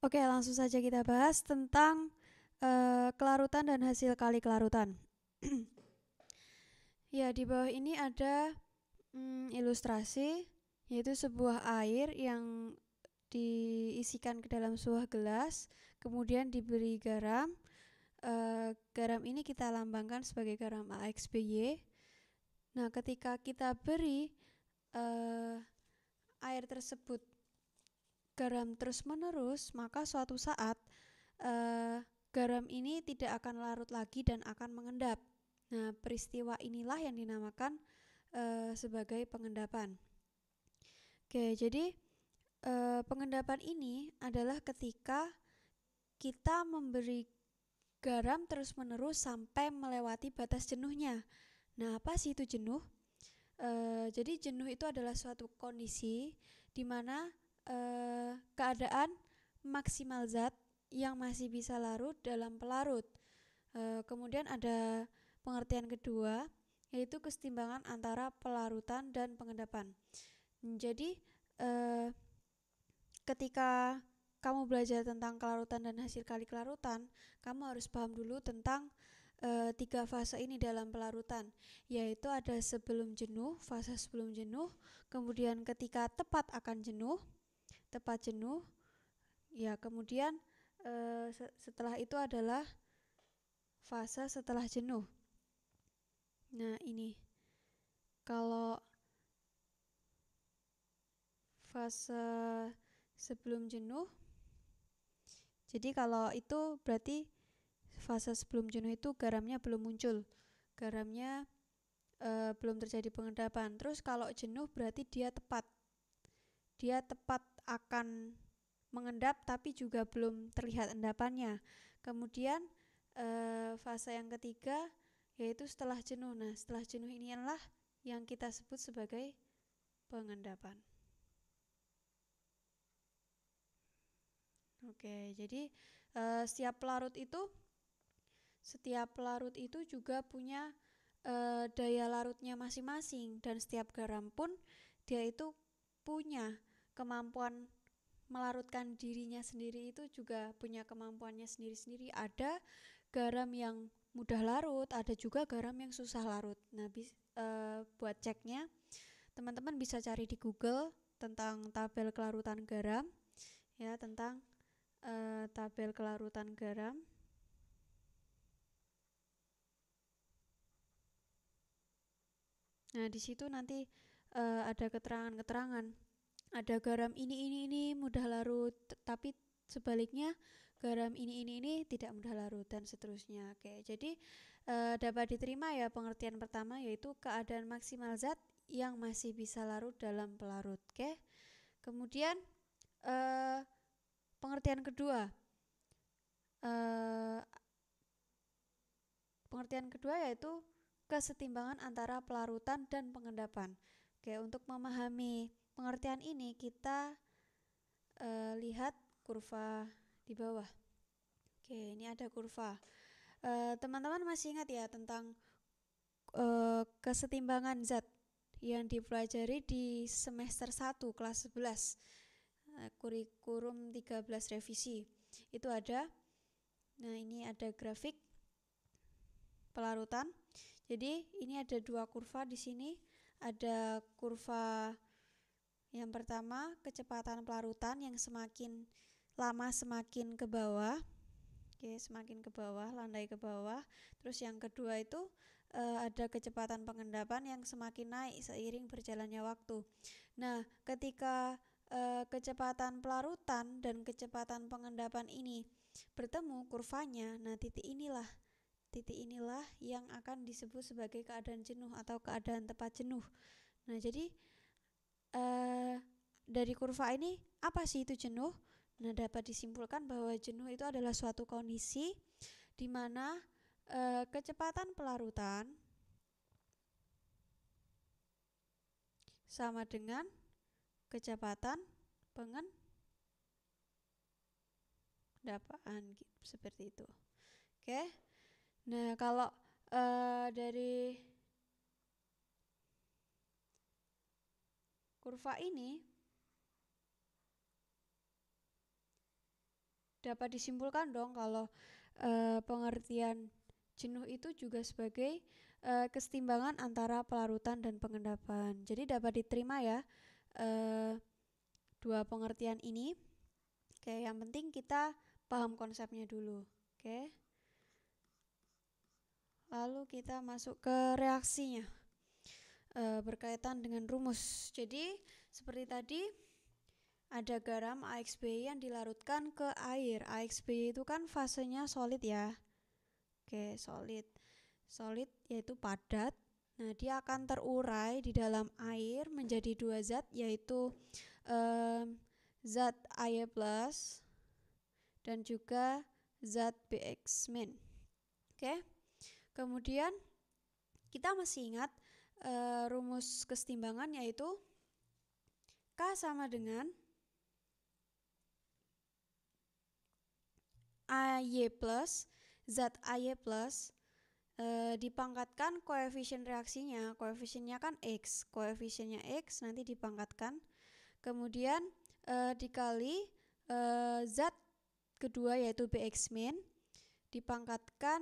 Oke, langsung saja kita bahas tentang kelarutan dan hasil kali kelarutan. Ya, di bawah ini ada ilustrasi, yaitu sebuah air yang diisikan ke dalam sebuah gelas, kemudian diberi garam. Garam ini kita lambangkan sebagai garam AXBY. Nah, ketika kita beri air tersebut garam terus-menerus, maka suatu saat garam ini tidak akan larut lagi dan akan mengendap. Nah, peristiwa inilah yang dinamakan sebagai pengendapan. Oke, jadi pengendapan ini adalah ketika kita memberi garam terus-menerus sampai melewati batas jenuhnya. Nah, apa sih itu jenuh? Jadi jenuh itu adalah suatu kondisi di mana keadaan maksimal zat yang masih bisa larut dalam pelarut. Kemudian ada pengertian kedua, yaitu kesetimbangan antara pelarutan dan pengendapan. Jadi ketika kamu belajar tentang kelarutan dan hasil kali kelarutan, kamu harus paham dulu tentang tiga fase ini dalam pelarutan, yaitu ada sebelum jenuh, fase sebelum jenuh, kemudian ketika tepat akan jenuh, tepat jenuh, ya kemudian setelah itu adalah fase setelah jenuh. Nah, ini kalau fase sebelum jenuh, jadi kalau itu berarti fase sebelum jenuh itu garamnya belum muncul, garamnya belum terjadi pengendapan. Terus kalau jenuh berarti dia tepat akan mengendap tapi juga belum terlihat endapannya. Kemudian fase yang ketiga yaitu setelah jenuh. Nah, setelah jenuh ini adalah yang kita sebut sebagai pengendapan. Oke, jadi setiap pelarut itu juga punya daya larutnya masing-masing, dan setiap garam pun dia itu punya kemampuan melarutkan dirinya sendiri, itu juga punya kemampuannya sendiri-sendiri. Ada garam yang mudah larut, ada juga garam yang susah larut. Nah, buat ceknya teman-teman bisa cari di Google tentang tabel kelarutan garam, ya, tentang tabel kelarutan garam. Nah, di situ nanti ada keterangan-keterangan. Ada garam ini mudah larut, tapi sebaliknya garam ini tidak mudah larut, dan seterusnya. Oke, jadi dapat diterima ya pengertian pertama, yaitu keadaan maksimal zat yang masih bisa larut dalam pelarut. Oke. Kemudian pengertian kedua. Eh, pengertian kedua yaitu kesetimbangan antara pelarutan dan pengendapan. Oke, untuk memahami pengertian ini kita lihat kurva di bawah. Oke, ini ada kurva. Teman-teman masih ingat ya tentang kesetimbangan zat yang dipelajari di semester 1 kelas 11, kurikulum 13 revisi. Itu ada. Nah, ini ada grafik pelarutan. Jadi ini ada dua kurva di sini. Ada kurva yang pertama, kecepatan pelarutan yang semakin lama semakin ke bawah. Oke, semakin ke bawah, landai ke bawah. Terus yang kedua itu ada kecepatan pengendapan yang semakin naik seiring berjalannya waktu. Nah, ketika kecepatan pelarutan dan kecepatan pengendapan ini bertemu kurvanya, nah titik inilah yang akan disebut sebagai keadaan jenuh atau keadaan tepat jenuh. Nah, jadi dari kurva ini apa sih itu jenuh? Nah, dapat disimpulkan bahwa jenuh itu adalah suatu kondisi di mana kecepatan pelarutan sama dengan kecepatan pengendapaan, seperti itu. Oke. Nah, kalau dari kurva ini dapat disimpulkan dong kalau pengertian jenuh itu juga sebagai kesetimbangan antara pelarutan dan pengendapan. Jadi dapat diterima ya dua pengertian ini. Oke, yang penting kita paham konsepnya dulu. Oke. Lalu kita masuk ke reaksinya berkaitan dengan rumus. Jadi seperti tadi ada garam AXBY yang dilarutkan ke air. AXBY itu kan fasenya solid ya. Oke, solid. Solid yaitu padat. Nah, dia akan terurai di dalam air menjadi dua zat, yaitu zat Ay+ dan juga zat BX-. Oke. Kemudian kita masih ingat rumus kesetimbangan, yaitu K sama dengan Ay+, zat Ay+, dipangkatkan koefisien reaksinya. Koefisiennya kan X. Koefisiennya X nanti dipangkatkan. Kemudian dikali zat kedua yaitu BX-, dipangkatkan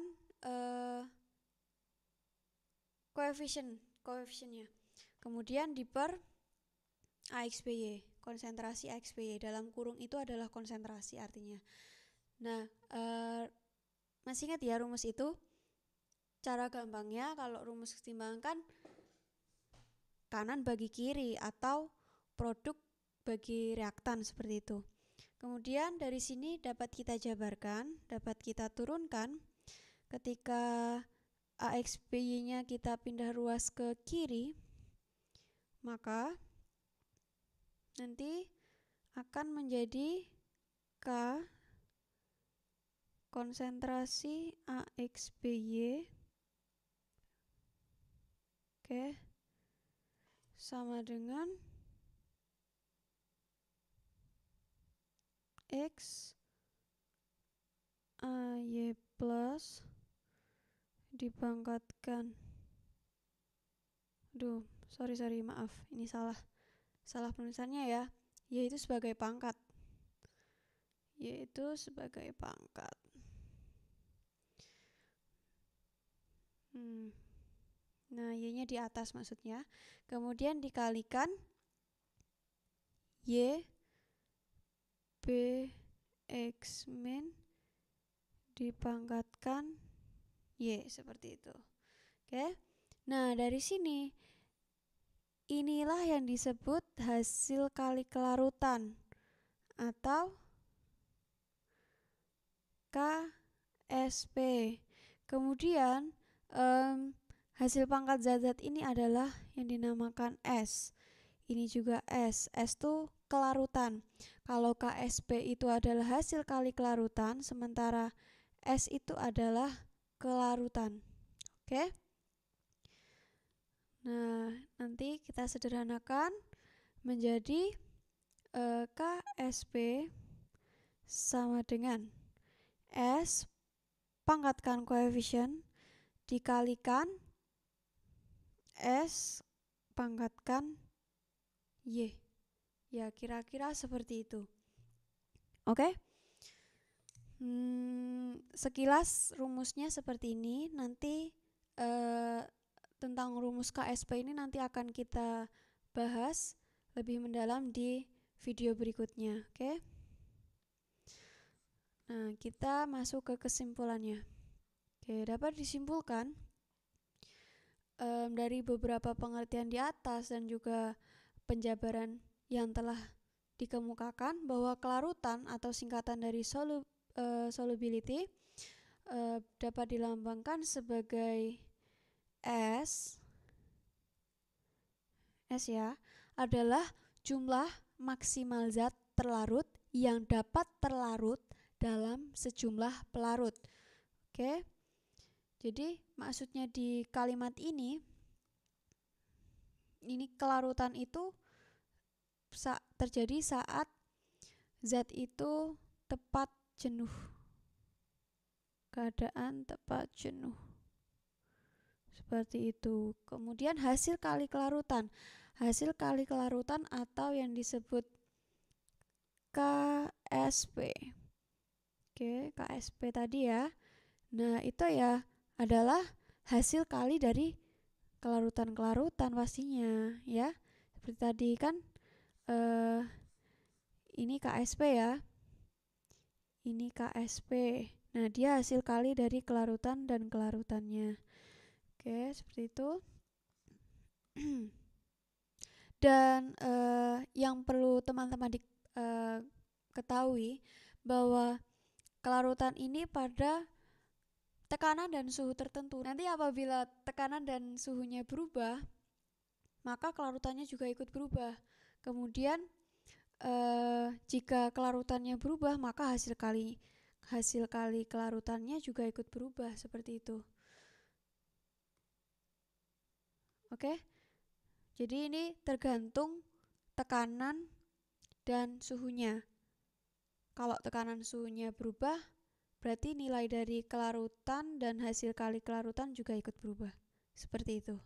koefisiennya. Kemudian diper AXBY, konsentrasi AXBY. Dalam kurung itu adalah konsentrasi artinya. Nah, masih ingat ya rumus itu? Cara gampangnya kalau rumus kesetimbangan kan kanan bagi kiri atau produk bagi reaktan seperti itu. Kemudian dari sini dapat kita jabarkan, dapat kita turunkan. Ketika AXBY-nya kita pindah ruas ke kiri, maka nanti akan menjadi K konsentrasi AXBY sama dengan X Ay+ dipangkatkan, maaf, ini salah penulisannya ya, yaitu sebagai pangkat. Nah, Y-nya di atas maksudnya. Kemudian dikalikan Y BX- dipangkatkan Y, seperti itu. Oke. Nah, dari sini inilah yang disebut hasil kali kelarutan atau KSP. Kemudian hasil pangkat zat-zat ini adalah yang dinamakan S. Ini juga S. S itu kelarutan. Kalau KSP itu adalah hasil kali kelarutan, sementara S itu adalah kelarutan. Oke. Nah, nanti kita sederhanakan menjadi KSP sama dengan S pangkatkan koefisien dikalikan S pangkatkan Y. Ya, kira-kira seperti itu. Oke. Sekilas rumusnya seperti ini. Nanti tentang rumus KSP ini nanti akan kita bahas lebih mendalam di video berikutnya. Oke. Nah, kita masuk ke kesimpulannya. Oke, dapat disimpulkan dari beberapa pengertian di atas dan juga penjabaran yang telah dikemukakan bahwa kelarutan atau singkatan dari solubility dapat dilambangkan sebagai S ya, adalah jumlah maksimal zat terlarut yang dapat terlarut dalam sejumlah pelarut. Oke. Jadi maksudnya di kalimat ini kelarutan itu terjadi saat zat itu tepat jenuh. Keadaan tepat jenuh. Seperti itu. Kemudian hasil kali kelarutan. Hasil kali kelarutan atau yang disebut KSP Oke, KSP tadi ya. Nah, itu ya adalah hasil kali dari kelarutan-kelarutan pastinya ya. Seperti tadi kan ini KSP ya. Ini KSP. Nah, dia hasil kali dari kelarutan dan kelarutannya. Oke, seperti itu. Dan yang perlu teman-teman ketahui bahwa kelarutan ini pada tekanan dan suhu tertentu. Nanti apabila tekanan dan suhunya berubah, maka kelarutannya juga ikut berubah. Kemudian jika kelarutannya berubah, maka hasil kali kelarutannya juga ikut berubah, seperti itu. Oke? Jadi ini tergantung tekanan dan suhunya. Kalau tekanan suhunya berubah, berarti nilai dari kelarutan dan hasil kali kelarutan juga ikut berubah. Seperti itu.